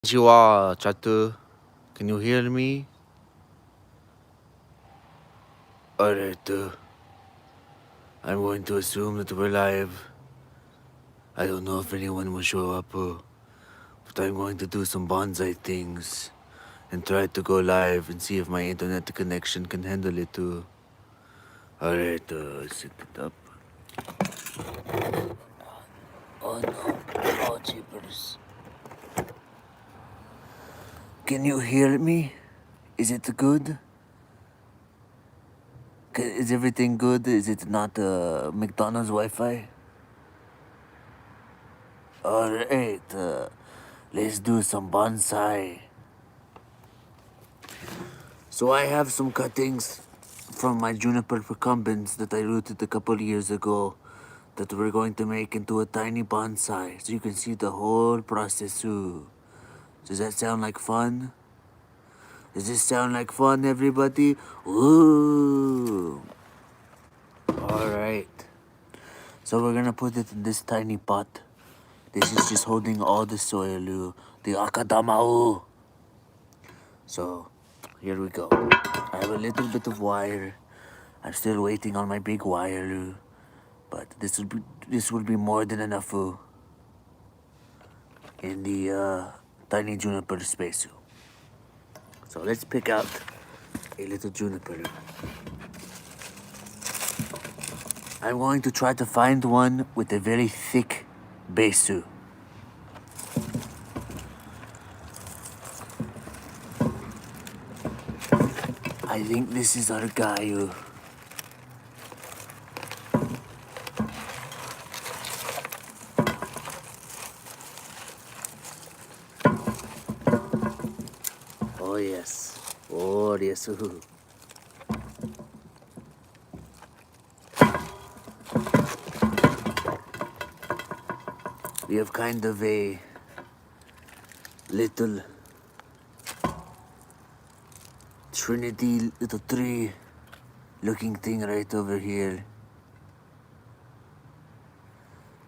Konnichiwa, Chatu. Can you hear me? Alright, I'm going to assume that we're live. I don't know if anyone will show up, but I'm going to do some bonsai things and try to go live and see if my internet connection can handle it, too. Alright, set it up. Oh no, oh jeepers. Can you hear me? Is it good? Is everything good? Is it not McDonald's Wi-Fi? Alright, let's do some bonsai. So I have some cuttings from my juniper recumbents that I rooted a couple years ago that we're going to make into a tiny bonsai so you can see the whole process too. Does that sound like fun? Does this sound like fun, everybody? Ooh. Alright. So we're gonna put it in this tiny pot. This is just holding all the soil, the akadama. So, here we go. I have a little bit of wire. I'm still waiting on my big wire, but this will be more than enough in the tiny juniper space. So let's pick out a little juniper. I'm going to try to find one with a very thick base. I think this is our guy. Oh yes. Oh yes. We have kind of a little Trinity little tree looking thing right over here.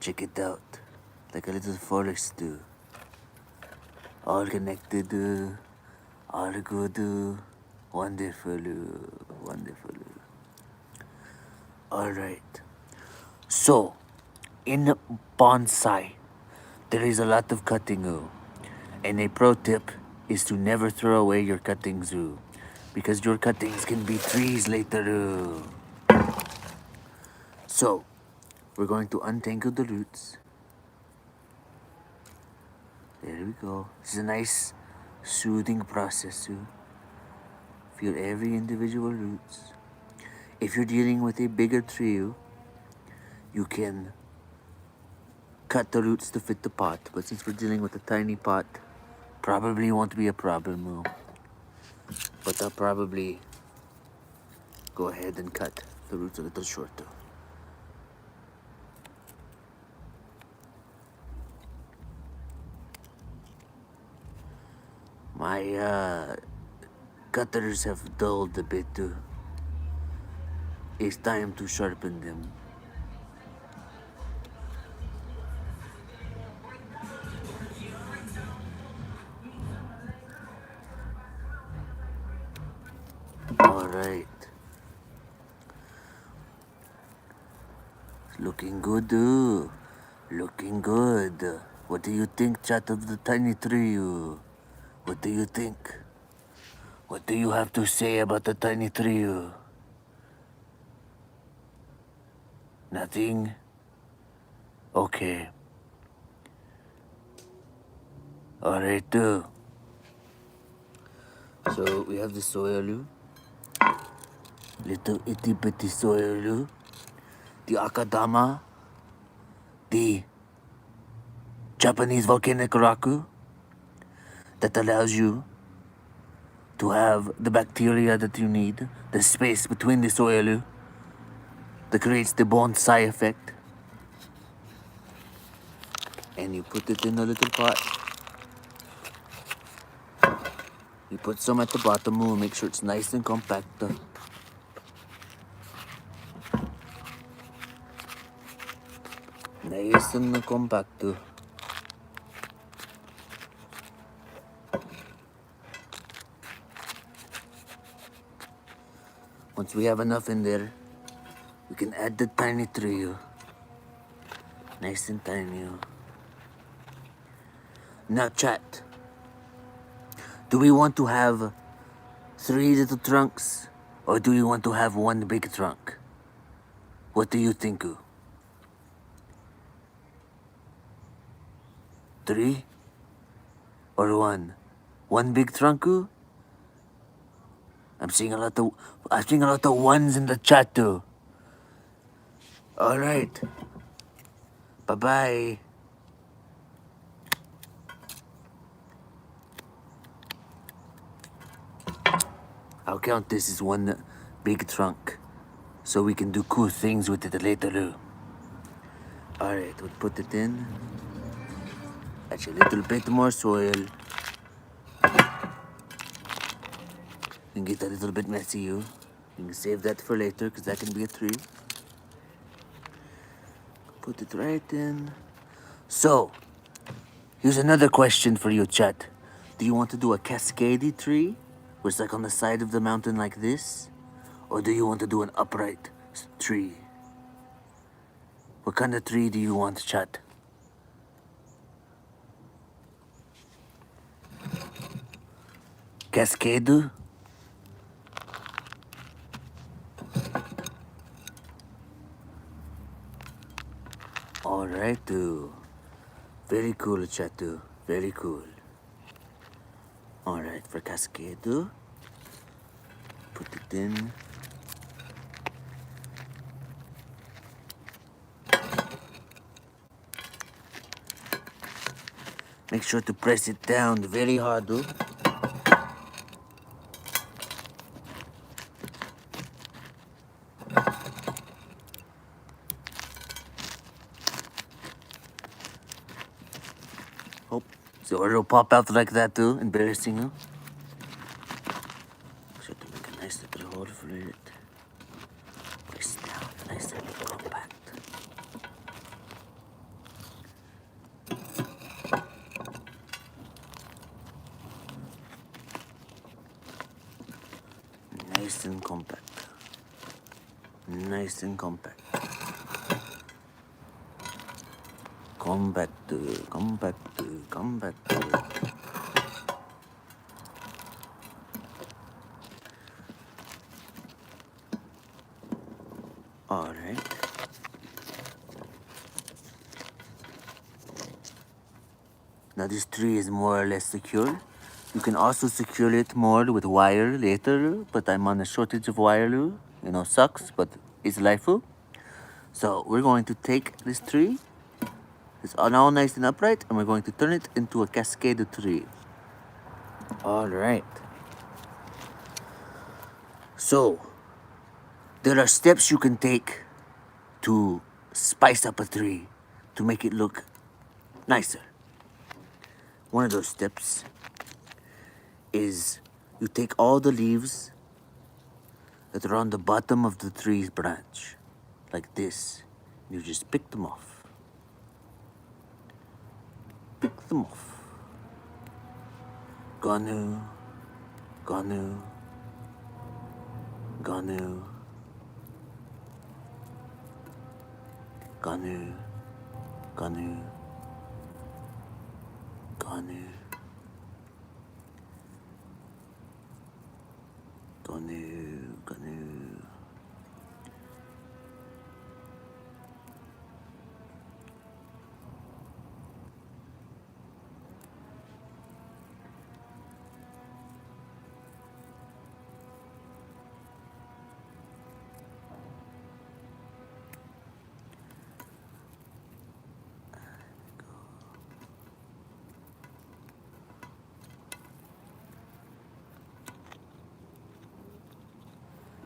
Check it out. Like a little forest too. All connected, all good, wonderful, wonderful. Alright. So, in bonsai, there is a lot of cutting, and a pro tip is to never throw away your cuttings, because your cuttings can be trees later. So, we're going to untangle the roots. There we go. This is a nice, soothing process, feel every individual roots. If you're dealing with a bigger tree, you can cut the roots to fit the pot, but since we're dealing with a tiny pot, probably won't be a problem. But I'll probably go ahead and cut the roots a little shorter. My cutters have dulled a bit. It's time to sharpen them. Alright. Looking good, looking good. What do you think, chat of the tiny tree? What do you think? What do you have to say about the tiny tree? Nothing? Okay. Alright, so we have the soil, little itty bitty soil, the akadama, the Japanese volcanic rock that allows you to have the bacteria that you need, the space between the soil that creates the bonsai effect. And you put it in a little pot. You put some at the bottom, make sure it's nice and compact. Nice and compact. Once we have enough in there, we can add the tiny tree. Nice and tiny. Now chat. Do we want to have 3 little trunks, or do we want to have 1 big trunk? What do you think? 3 or 1? 1 big trunk? I'm seeing a lot of ones in the chat too. All right. Bye bye. I'll count this as 1 big trunk, so we can do cool things with it later. All right, we'll put it in. Add a little bit more soil. And get a little bit messy. You can save that for later, because that can be a tree. Put it right in. So, here's another question for you, chat. Do you want to do a cascadey tree, where it's like on the side of the mountain like this? Or do you want to do an upright tree? What kind of tree do you want, chat? Cascade? Alright, very cool, chat. Very cool. Alright, for cascade, put it in. Make sure to press it down very hard. Oh, so it'll pop out like that too. Embarrassing. Make sure to make a nice little hole for it. Press down, nice and compact. Nice and compact. Nice and compact. Compact. All right. Now this tree is more or less secure. You can also secure it more with wire later, but I'm on a shortage of wire. Sucks, but it's life. So we're going to take this tree. It's now nice and upright, and we're going to turn it into a cascade tree. All right. So there are steps you can take to spice up a tree to make it look nicer. One of those steps is you take all the leaves that are on the bottom of the tree's branch, like this. You just pick them off. Pick them off. Gonu, gonu, gonu, gonu, gonu, gonu, gonu, gonu.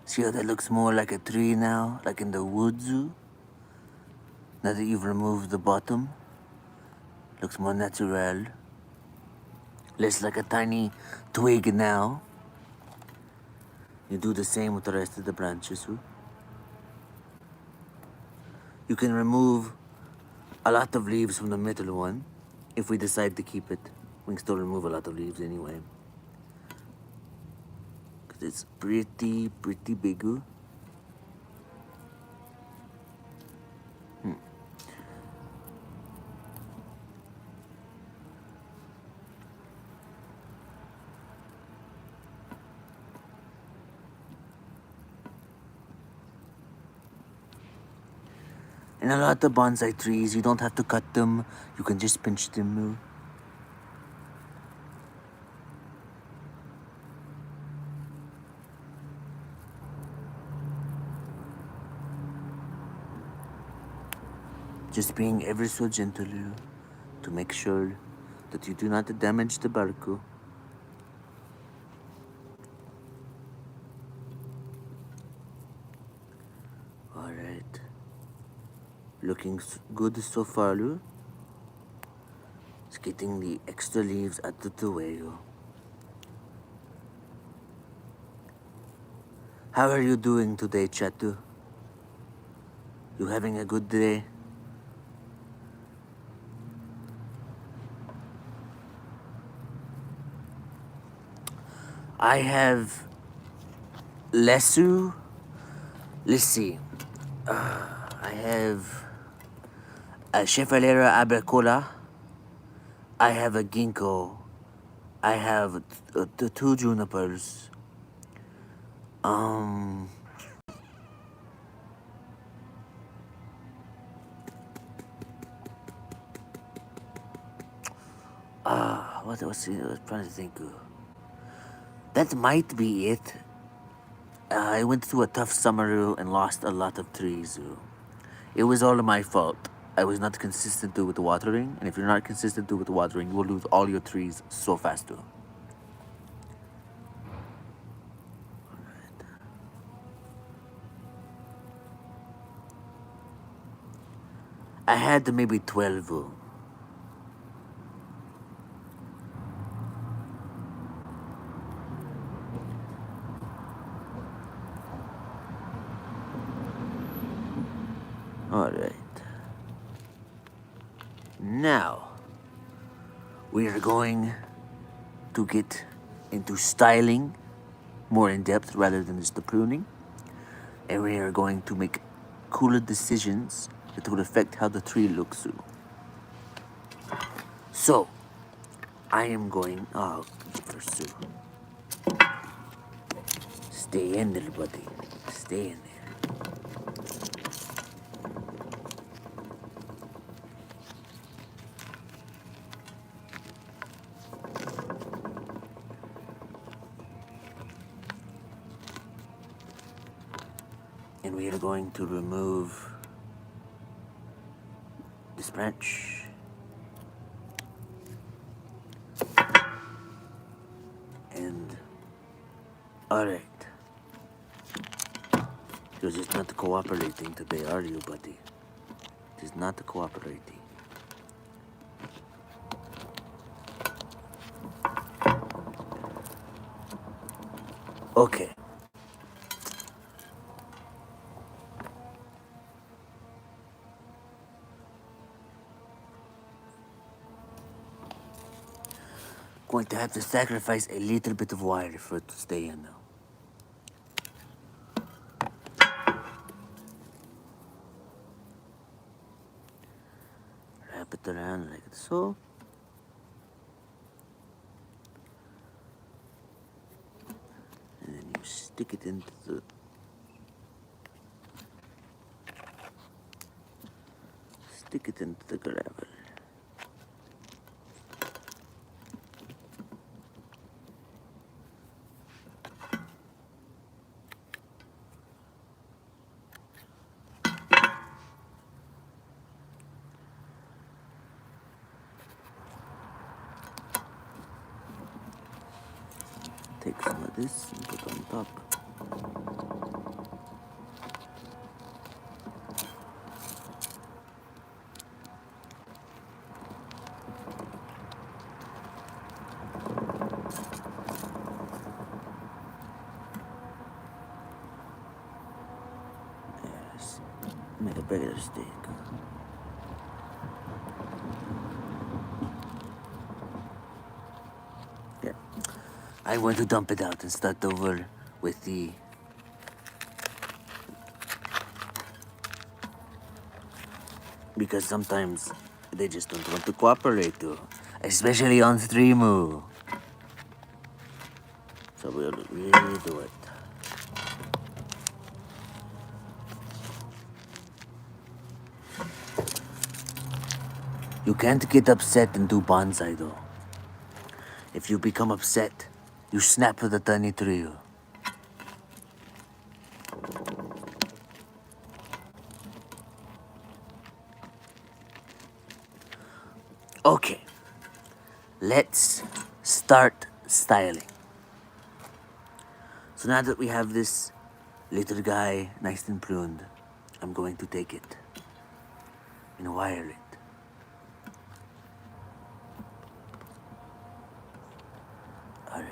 See how that looks more like a tree now, like in the woods? Now that you've removed the bottom, looks more natural. Less like a tiny twig now. You do the same with the rest of the branches. You can remove a lot of leaves from the middle one. If we decide to keep it, we can still remove a lot of leaves anyway. 'Cause it's pretty big. And a lot of bonsai trees, you don't have to cut them. You can just pinch them. Just being ever so gentle to make sure that you do not damage the bark. Alright. Looking good so far. It's getting the extra leaves out of the way. How are you doing today, Chatu? You having a good day? I have Lesu. Let's see. I have a Chevaliera Abracola. I have a ginkgo. I have the two junipers. What was I was trying to think of? That might be it. I went through a tough summer and lost a lot of trees. It was all my fault. I was not consistent with the watering, and if you're not consistent with the watering, you will lose all your trees so fast. I had maybe 12. Alright. Now, we are going to get into styling more in depth rather than just the pruning. And we are going to make cooler decisions that will affect how the tree looks. So, I am going. Oh, first, stay in there, buddy. Stay in there. And we are going to remove this branch. And alright. You're just not cooperating today, are you, buddy? Just not cooperating. Okay. Going to have to sacrifice a little bit of wire for it to stay in now. Wrap it around like so. And then you stick it into the gravel. Take some of this and put on top. Yes, make a bigger stick. Yeah, I'm going to dump it out and start over with the because sometimes they just don't want to cooperate too, especially on streamu. So we'll really do it. You can't get upset and do bonsai though. If you become upset, you snap the tiny tree. Okay, let's start styling. So now that we have this little guy nice and pruned, I'm going to take it and wire it. Alright.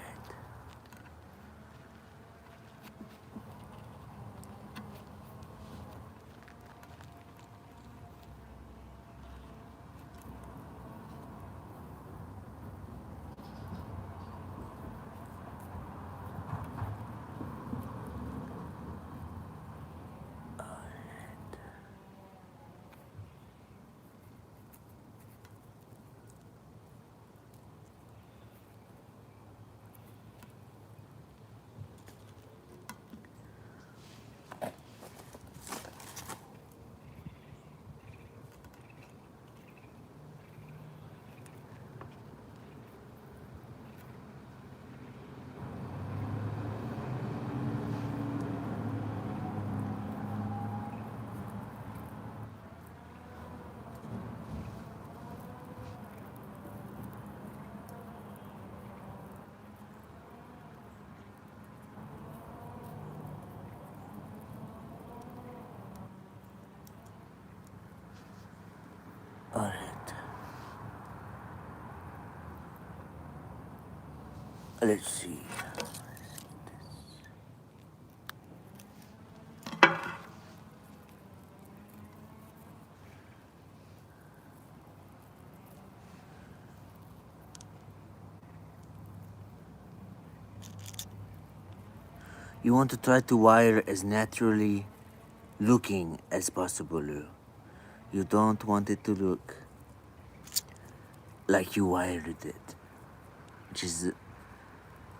Alright. Let's see. You want to try to wire as naturally looking as possible. You don't want it to look like you wired it, which is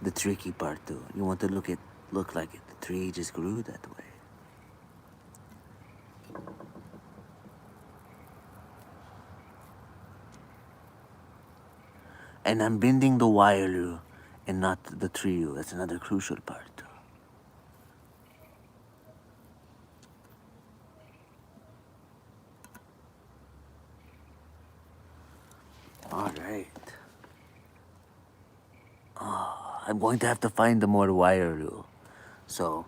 the tricky part too. You want to look like it. The tree just grew that way. And I'm bending the wire and not the tree. That's another crucial part. Alright. I'm going to have to find the more wire. So,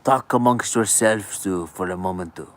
talk amongst yourselves for a moment too.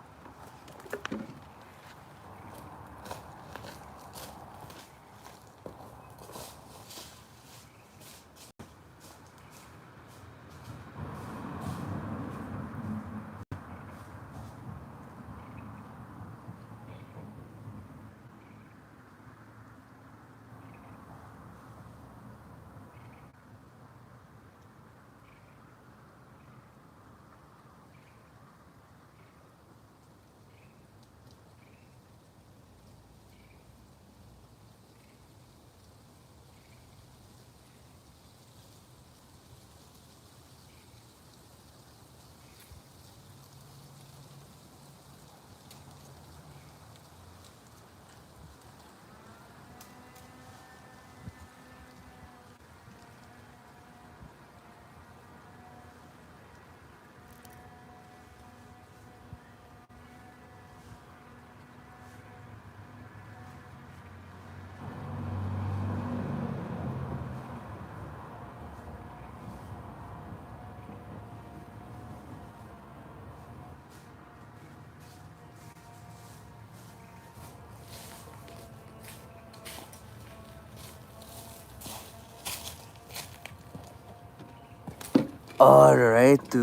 Alright.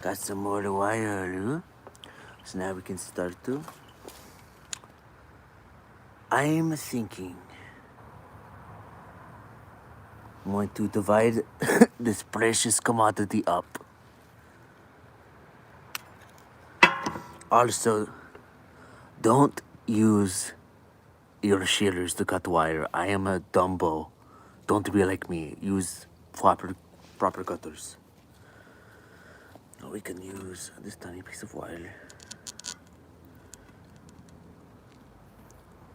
Got some more to wire. So now we can start to. I'm thinking I'm going to divide this precious commodity up. Also, don't use your shears to cut wire. I am a Dumbo. Don't be like me. Use proper cutters. Now we can use this tiny piece of wire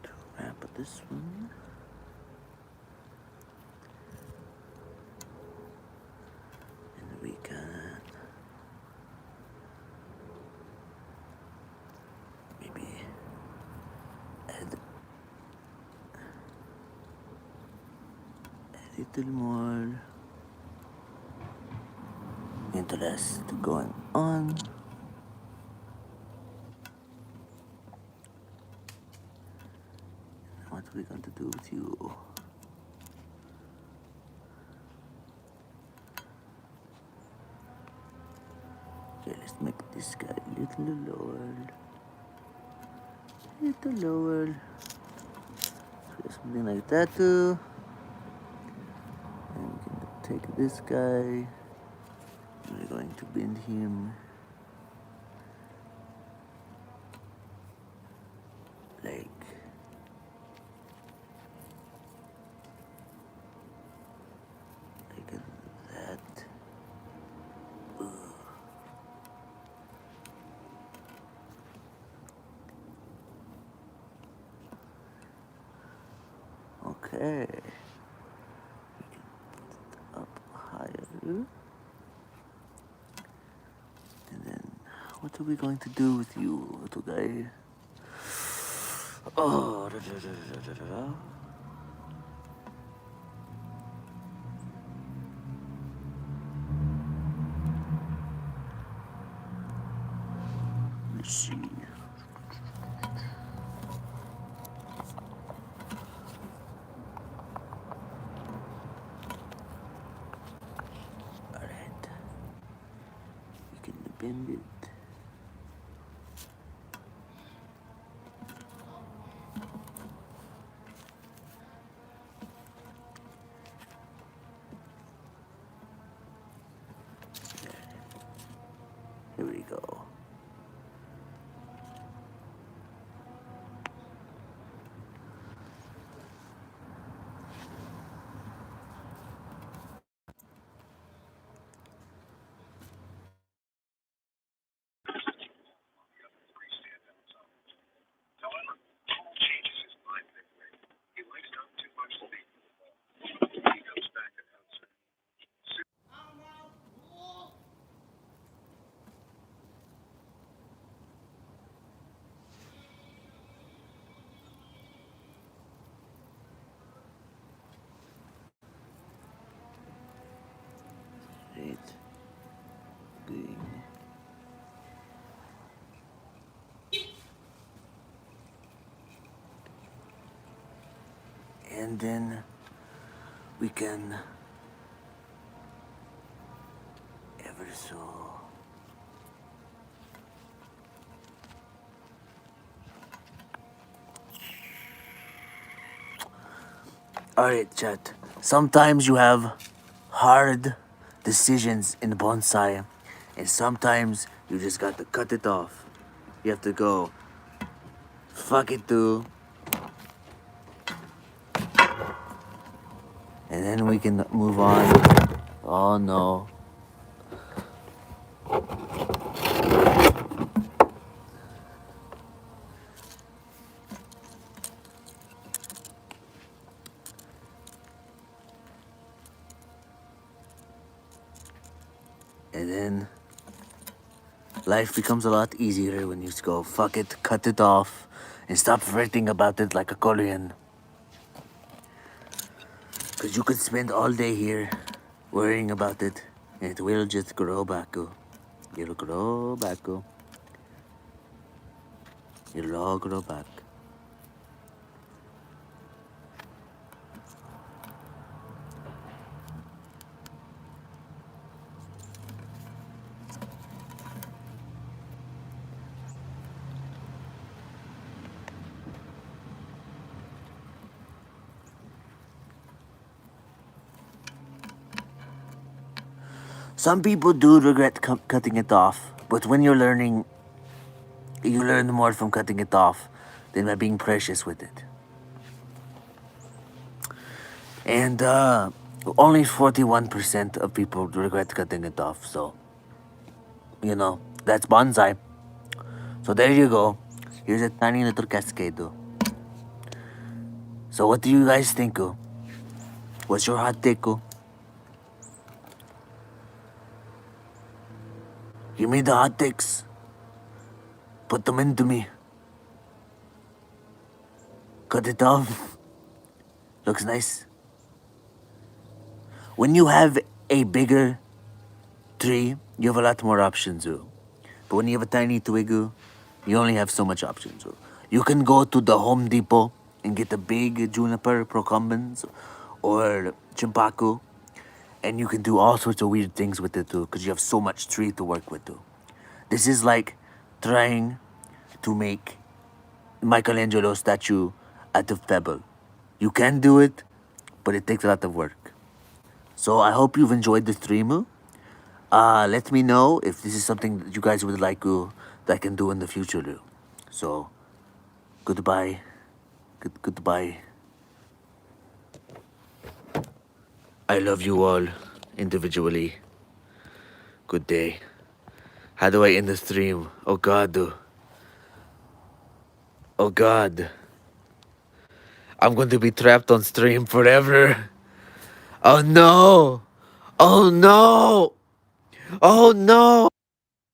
to wrap this one. And we can maybe add a little more interest going on. What are we going to do with you? Okay, let's make this guy a little lower. Little lower. So something like that too. And we can take this guy. We're going to bend him like that. Okay. We can put it up higher. And then, what are we going to do with you, little guy? Oh, da, da, da, da, da, da. Let's see. Alright. We can bend it. Here we go. Right. Good. And then we can ever so alright, chat. Sometimes you have hard decisions in bonsai, and sometimes you just got to cut it off. You have to go, fuck it, too. And then we can move on. Oh no. And then life becomes a lot easier when you just go, fuck it, cut it off, and stop fretting about it like a Korean. Because you could spend all day here worrying about it, and it will just grow back. It'll grow back. It'll all grow back. Some people do regret cutting it off, but when you're learning, you learn more from cutting it off than by being precious with it. And only 41% of people regret cutting it off. So, that's bonsai. So there you go. Here's a tiny little cascade. So what do you guys think? What's your hot take? Give me the hot takes. Put them into me. Cut it off. Looks nice. When you have a bigger tree, you have a lot more options. But when you have a tiny twig, you only have so much options. You can go to the Home Depot and get a big juniper procumbens or chimpaku, and you can do all sorts of weird things with it too, because you have so much tree to work with too. This is like trying to make Michelangelo statue out of pebble. You can do it, but it takes a lot of work. So I hope you've enjoyed the stream. Let me know if this is something that you guys would like that I can do in the future. So, goodbye. Goodbye. I love you all individually. Good day. How do I end the stream? Oh God. Oh God. I'm going to be trapped on stream forever. Oh no. Oh no. Oh no.